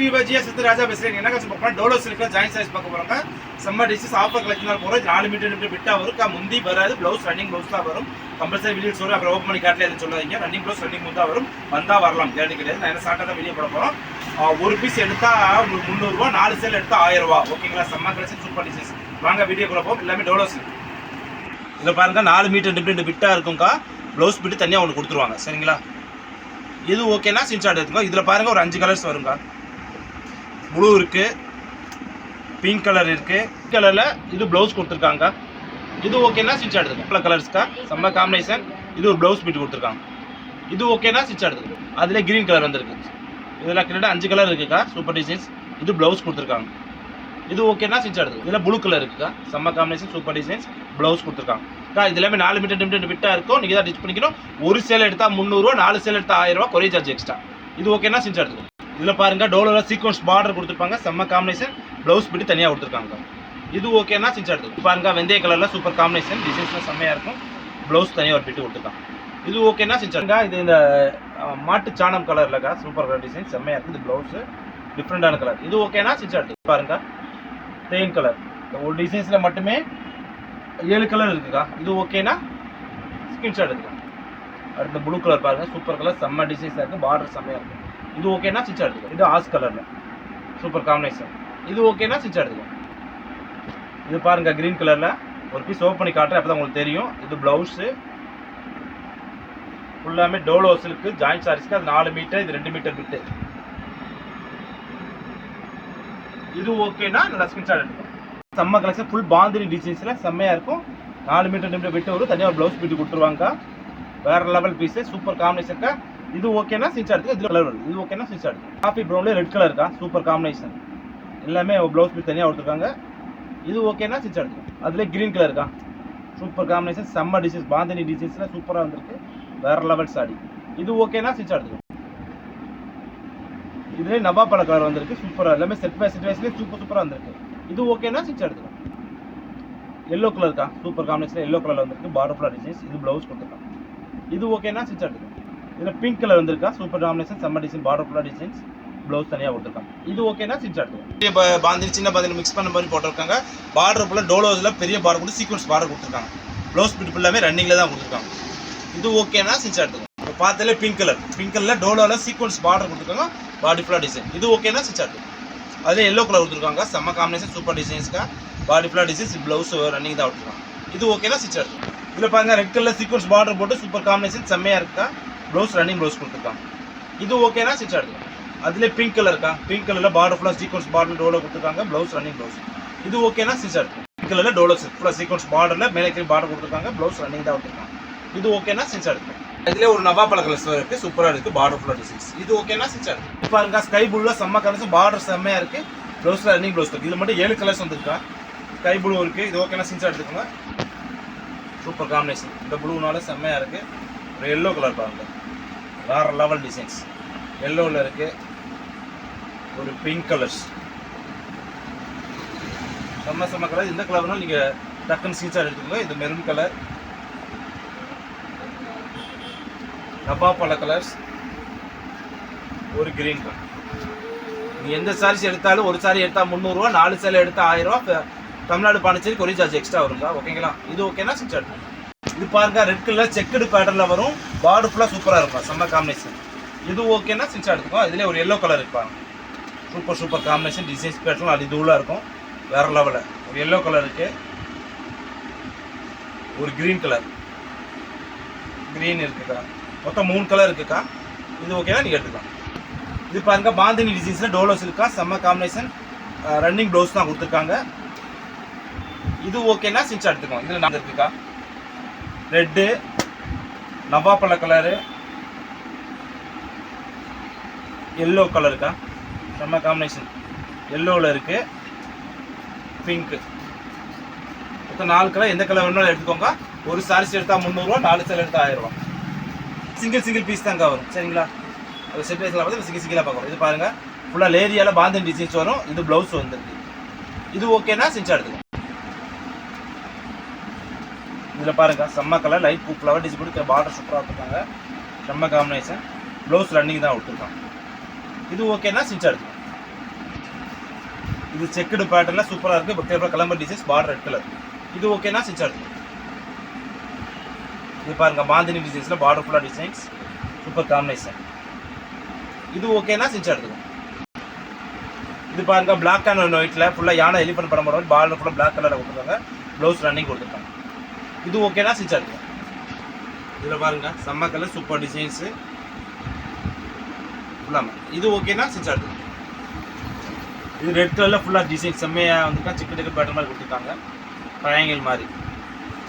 விவாஜியா சித்து ராஜா பேசுறேன். என்ன கஷ்டம் பார்க்கலாம், டோலோ சில்க்ல ஜாயின் சைஸ் பார்க்க போறாங்க. செம்ம டிசைன்ஸ் ஆஃபர் கலெக்ஷன் போறோம். 4 மீட்டர் பிட்டா வரும். முந்தி வராது. பிளவுஸ் ரன்னிங் பிளவுஸ் தான் வரும். கம்பல்சரி வீடியோ சொல்றேன். அப்புறம் ஓப்பன் பண்ணி காட்டல எதுவும் சொல்லாதீங்க. ரன்னிங் பிளவுஸ் ரன்னிங் முந்தா வரும். வந்தா வரலாம், கேரண்டி கிடையாது. நான் என்ன ஷார்ட்டா தான் வெளியே போட போறோம். ஒரு பீஸ் எடுத்தா உங்களுக்கு 300 ரூபா, 4 சேல் எடுத்தா 1000 ரூபா. ஓகேங்களா? செம்ம கலெக்ஷன், சூப்பர் டிசைன்ஸ். வாங்க வீடியோக்குள்ள போவோம். எல்லாமே டோலோ சில்க். இதில் பாருங்க 4 மீட்டர் டிஃப்ரெண்ட் பிட்டா இருக்கும்க்கா. ப்ளவுஸ் பிட்டு தனியாக ஒன்று கொடுத்துருவாங்க. சரிங்களா? இது ஓகேனா ஸ்கிரீன்ஷாட் எடுத்துக்கோ. இதில் பாருங்க ஒரு 5 கலர்ஸ் வருங்க. ப்ளூ இருக்கு, பிங்க் கலர் இருக்கு, கலரில் இது ப்ளவுஸ் கொடுத்துருக்காங்க. இது ஓகேனா ஸ்கிரீன்ஷாட் எடுத்துக்கோ. கலர்ஸ்க்கா செம்ம காம்பினேஷன். இது ஒரு ப்ளவுஸ் பிட்டு கொடுத்துருக்காங்க. இது ஓகேனா ஸ்கிரீன்ஷாட் எடுத்துக்கோ. அதில் கிரீன் கலர் வந்துருக்கு. இதில் கிட்ட 5 கலர் இருக்குக்கா. Super designs. இது ப்ளவுஸ் கொடுத்துருக்காங்க. இது ஓகேனா ஸ்கிரீன்ஷாட் எடுத்துக்கோ. இதில் ப்ளூ கலர் இருக்குக்கா. செம்ம காம்பினேஷன், சூப்பர் டிசைன்ஸ். ப்ளவுஸ் கொடுத்துருக்காங்க. இது எல்லாமே 4 மீட்டர் டிஃப்ரெண்ட் பிட்டா இருக்கும். நீங்கள் தான் டிச் பண்ணிக்கணும். ஒரு சேல் எடுத்தால் 300 ரூபா, 4 சேல் எடுத்தால் 1000 ரூபா, கொரியர் சார்ஜ் எக்ஸ்ட்ரா. இது ஓகேனா ஸ்கிரீன்ஷாட் எடுத்துக்கோ. இதில் பாருங்க டோலோவில் சீக்வன்ஸ் பார்டர் கொடுத்துருப்பாங்க. செம்ம காம்பினேஷன். ப்ளவுஸ் பிட்டு தனியாக கொடுத்துருக்காங்க. இது ஓகேனா ஸ்கிரீன்ஷாட் எடுத்துக்கோ. பாருங்க வெந்தய கலரில் சூப்பர் காம்பினேஷன். டிசைன்ஸ்லாம் செம்மையாக இருக்கும். ப்ளவுஸ் தனியாக ஒரு பிட்டு கொடுத்துருக்காங்க. இது ஓகேனா ஸ்கிரீன்ஷாட். இது இந்த மாட்டு சாணம் கலர்லக்கா. சூப்பர் கலர் டிசைன் செம்மையாக இருக்குது. இது ப்ளவுஸ் டிஃப்ரெண்டான கலர். இது ஓகேனா ஸ்கிரீன்ஷாட் எடுத்துக்கோ. பாருங்க தேன் கலர். ஒரு டிசைன்ஸில் மட்டுமே 7 கலர் இருக்குக்கா. இது ஓகேனா ஸ்கிரீன்ஷாட் எடுத்துக்கோ. அடுத்த ப்ளூ கலர் பாருங்க. சூப்பர் கலர், செம்ம டிசைன்ஸாக இருக்குது. பார்டர் செம்மையாக இருக்குது. இது ஓகேனா ஸ்கிரீன்ஷாட் எடுத்துக்கோ. இது ஆஸ் கலரில் சூப்பர் காம்பினேஷன். இது ஓகேனா ஸ்கிரீன்ஷாட் எடுத்துக்கோ. இது பாருங்க கிரீன் கலரில் ஒரு பீஸ் ஓப்பன் பண்ணி காட்டுறேன், அப்போ தான் உங்களுக்கு தெரியும். இது ப்ளவுஸு ஃபுல்லாமே டோலோ சில்க்கு ஜாயிண்ட் சாரீஸ்க்கு. அது 4 மீட்டர், இது 2 மீட்டர் பிட்டு. இது ஓகேனா நல்லா ஸ்கிரீன்ஷாட் எடுத்துக்கோ. செம்ம கலெக்ஷன். ஃபுல் பாந்தினி டிசைன்ஸில் செம்மையாக இருக்கும். 4 மீட்டர் நிமிடம் விட்டு வரும். தனியாக ப்ளவுஸ் பிட்டு கொடுத்துருவாங்க. வேறு லெவல் பீஸு. சூப்பர் காம்பினேஷன்க்கா. இது ஓகேனா ஸ்கிரீன்ஷாட் எடுத்துக்கோ. இது கலர் வருது. இது ஓகேனா ஸ்கிரீன்ஷாட் எடுத்துக்கோ. காஃபி ப்ரௌனில் ரெட் கலர் இருக்கா. Super combination. எல்லாமே ப்ளவுஸ் பிட் தனியாக கொடுத்துருக்காங்க. இது ஓகேனா ஸ்கிரீன்ஷாட் எடுத்துக்கோ. அதிலே கிரீன் கலர் இருக்கா. Super combination. செம்ம டிசைன்ஸ். பாந்தினி டிசைன்ஸில் சூப்பராக வந்திருக்கு. வேறு லெவல் சாரி. இது ஓகேனா ஸ்கிரீன்ஷாட் எடுத்துக்கோ. இதுலேயே நவாப்பழ கலர் வந்திருக்கு. சூப்பராக எல்லாமே செட் வைஸ்லேயே சூப்பராக வந்திருக்கு. இது ஓகேனா ஸ்கிரீன்ஷாட் எடுத்துக்கோ. எல்லோ கலர் இருக்கா. Super combination. எல்லோ கலரில் வந்திருக்கு. பார்டர் ஃபுல்லாக டிசைன்ஸ். இது ப்ளவுஸ் கொடுத்துருக்காங்க. இது ஓகேனா ஸ்கிரீன்ஷாட் எடுத்துக்கோ. இதில் பிங்க் கலர் வந்திருக்கா. Super combination. செம்ம டிசைன். பார்டர் ஃபுல்லாக டிசைன்ஸ். ப்ளவுஸ் தனியாக கொடுத்துருக்காங்க. இது ஓகேனா ஸ்கிரீன்ஷாட் எடுத்துக்கோ. பாந்தினி சின்ன பாந்தினி மிக்ஸ் பண்ண மாதிரி போட்டிருக்காங்க. பார்டர் ஃபுல்லாக டோலோஸில் பெரிய பார்டர் கொடுத்து சீக்வன்ஸ் பார்டர் கொடுத்துருக்காங்க. ப்ளவுஸ் பிட் ஃபுல்லாமே ரன்னிங்கில் தான் கொடுத்துருக்காங்க. இது ஓகேனா ஸ்கிரீன்ஷாட் எடுத்துக்கோ. இப்போ பார்த்தாலே பிங்க் கலரில் டோலோவில் சீக்வன்ஸ் பார்டர் கொடுத்துருக்காங்க. பாடி ஃபுல்லாக டிசைன். இது ஓகேனா ஸ்கிரீன்ஷாட் எடுத்துக்கோ. அதில் எல்லோ கலர் கொடுத்துருக்காங்க. செம்ம காம்பினேஷன். சூப்பர் டிசைன்ஸ்க்கா. பாடி ஃபுல்லாக டிசைன்ஸ். ப்ளவுஸ் ரன்னிங் தான் விட்டுருக்காங்க. இது ஓகேனா ஸ்கிரீன்ஷாட் எடுத்துக்கோ. இதில் பாருங்க ரெட் கலர் சீக்வன்ஸ் பார்டர் போட்டு சூப்பர் காம்பினேஷன் செம்மையாக இருக்கா. ப்ளவுஸ் ரன்னிங் ப்ளவுஸ் கொடுத்துருக்காங்க. இது ஓகேனா ஸ்கிரீன்ஷாட் எடுத்துக்கோ. அதிலே பிங்க் கலர் இருக்கா. பிங்க் கலரில் பார்டர் ஃபுல்லாக சீக்வன்ஸ் பார்டர் டோலோ கொடுத்துருக்காங்க. Blouse running blouse. இது ஓகேனா ஸ்கிரீன்ஷாட் எடுத்துக்கோ. பிங்க் கலரில் டோலோ ஃபுல்லாக சீக்வன்ஸ் பார்டரில் மேலே பார்டர் கொடுத்துருக்காங்க. ப்ளவுஸ் ரன்னிங் தான் விட்டுருக்காங்க. இது ஓகேனா ஸ்கிரீன்ஷாட் எடுத்துக்கோ. இதிலே ஒரு நவாப்பழ கலர்ஸ் இருக்குது. சூப்பராக இருக்குது. பார்டர் ஃபுல்லாக டிசைன்ஸ். இது ஓகேனா ஸ்கிரீன்ஷாட் எடுத்துக்கோ. பாருங்க ஸ்கை ப்ளூவில் செம்ம கலர்ஸ். பார்டர் செம்மையாக இருக்குது. ப்ளவுஸில் ரன்னிங் ப்ளவுஸ் இருக்குது. இதில் மட்டும் 7 கலர்ஸ் வந்துருக்கா. ஸ்கை ப்ளூ இருக்குது. இது ஓகேனா ஸ்கிரீன்ஷாட் எடுத்துக்கோங்க. Super combination. இந்த ப்ளூனால செம்மையாக இருக்குது. ஒரு எல்லோ கலர் பாருங்க. வேறு லெவல் டிசைன்ஸ். எல்லோவில் இருக்குது. ஒரு பிங்க் கலர்ஸ். செம்ம கலர். இந்த கலர்னாலும் நீங்கள் டக்குன்னு ஸ்கிரீன்ஷாட் எடுத்துக்கோங்க. இது மெரூன் கலர். நவாப்பழ கலர்ஸ். ஒரு கிரீன் கலர். நீங்கள் எந்த சாரீஸ் எடுத்தாலும் ஒரு சாரி எடுத்தால் 300 ரூபா, 4 சேலை எடுத்தால் 1000 ரூபா. Tamil Nadu Pondicherry courier charge extra வருங்க. ஓகேங்களா? இது ஓகேனா ஸ்கிரீன்ஷாட் எடுத்துக்கோங்க. இது பாருங்க ரெட் கலர் செக்குடு பேட்டர்ல வரும். பார்டர் ஃபுல்லாக சூப்பராக இருக்கும். செம்ம காம்பினேஷன். இது ஓகேனா ஸ்கிரீன்ஷாட் எடுத்துக்கோ. இதிலே ஒரு எல்லோ கலர் இருப்பாங்க. Super combination. டிசைன்ஸ் பேட்டர்லாம் அது இதுவாக இருக்கும். வேறு லெவலில் ஒரு எல்லோ கலர் இருக்குது. ஒரு க்ரீன் கலர். க்ரீன் இருக்குக்கா. மொத்தம் 3 கலர் இருக்குக்கா. இது ஓகேனா நீங்கள் எடுத்துக்கலாம். இது பாருங்க பாந்தினி டிசைன்ஸில் டோலோ சில்கா. செம்ம காம்பினேஷன். ரன்னிங் ப்ளவுஸ் தான் கொடுத்துருக்காங்க. இது ஓகேனா ஸ்கிரீன்ஷாட் எடுத்துக்கோ. இதில் நான் இருக்குக்கா. ரெட்டு, நவாப்பழ கலரு, எல்லோ கலருக்கா. செம்ம காம்பினேஷன். எல்லோவில் இருக்குது. பிங்க்கு. மொத்தம் 4 கலர். எந்த கலர் வேணாலும் எடுத்துக்கோங்க. ஒரு சாரீஸ் எடுத்தால் 300 ரூபா, 4 சேலை எடுத்தால் 1000 ரூபா. சிங்கிள் பீஸ் தாங்க வரும். சரிங்களா? அது செட் வைஸ்லாம் பார்த்து சிங்கிளாக பார்க்கணும். இது பாருங்கள் ஃபுல்லாக லேரியாவில் பாந்தினி டிசைன்ஸ் வரும். இது ப்ளவுஸ் வந்துருக்கு. இது ஓகேனா ஸ்கிரீன்ஷாட் எடுத்துக்கோங்க. இதில் பாருங்கள் செம்ம கலர் லைட் பூ ஃப்ளவர் டிசைன் போட்டு பார்டர் சூப்பராக கொடுத்துருக்காங்க. செம்ம காம்பினேஷன். ப்ளவுஸ் ரன்னிங் தான் விட்டுருக்காங்க. இது ஓகேனா ஸ்கிரீன்ஷாட் எடுத்துக்கோங்க. இது செக்குடு பேட்டர்ல சூப்பரா இருக்கு. பக்தேவா கலம்பர் டிசைன்ஸ், பார்டர் ரெட் கலர். இது ஓகேனா ஸ்டிச் ஆகுது. இது பாருங்க பாந்தினி டிசைன்ஸ்ல பார்டர் ஃபுல்லா டிசைன்ஸ், சூப்பர் காம்பினேஷன். இது ஓகேனா ஸ்டிச் ஆகுது. இது பாருங்க பிளாக் அண்ட் ஒயிட்ல ஃபுல்லா யானை எலிஃபென்ட் படம் போடுற பார்டர் ஃபுல்லா பிளாக் கலர்ல கொடுத்துருக்காங்க. ப்ளவுஸ் ரன்னிங் கொடுத்துருக்காங்க. இது ஓகேனா ஸ்டிச் ஆகுது. இதுல பாருங்க செம்ம கலர் சூப்பர் டிசைன்ஸ் ஃபுல்லா. இது ஓகேனா ஸ்டிச் ஆகுது. இது ரெட் கலர்ல ஃபுல்லா டிசைன் செம்மையா வந்துருக்கா. சிக்கு டிக்கெட் பேட்டர் மாதிரி கொடுத்துருக்காங்க, ட்ரையாங்கிள் மாதிரி.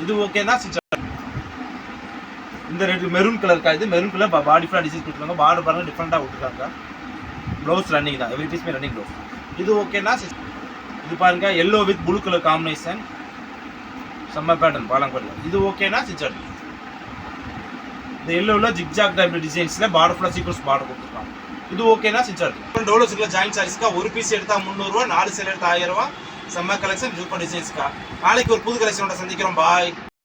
இது ஓகேனா ஸ்டிச் ஆகுது. இந்த ரெட் மெரூன் கலர் இது மெரூன் கலர் பாடி ஃபுல்லா டிசைன் கொடுத்துருக்காங்க. பார்டர் பாருங்க டிஃப்ரெண்டா கொடுத்துருக்காங்க. ப்ளவுஸ் ரன்னிங் தான், எவ்ரி பீஸ்மே ரன்னிங் ப்ளவுஸ். இது ஓகேனா இது பாருங்க yellow with blue colour combination, செம்ம பேட்டர்ன் பாலங்கோட்ல. இது ஓகேனா ஸ்டிச் ஆகுது. இந்த எல்லோல ஜிக்ஜாக் டைப் டிசைன்ஸ்ல பார்டர் ஃபுல்லா சீக்வன்ஸ் பார்டர் கொடுத்துருக்காங்க. இது ஓகேனா ஸ்டிச் ஆகுது. டோலோ சில்க்ல ஜாயின் சாரீஸ்க்கா ஒரு பீஸ் எடுத்தா 300 ரூபா, 4 சேல் எடுத்தா 1000 ரூபா. செம்ம கலெக்ஷன் சூப்பர் டிசைன்ஸ்க்கா. நாளைக்கு ஒரு புது கலெக்ஷனோட சந்திக்கிறோம். பாய்.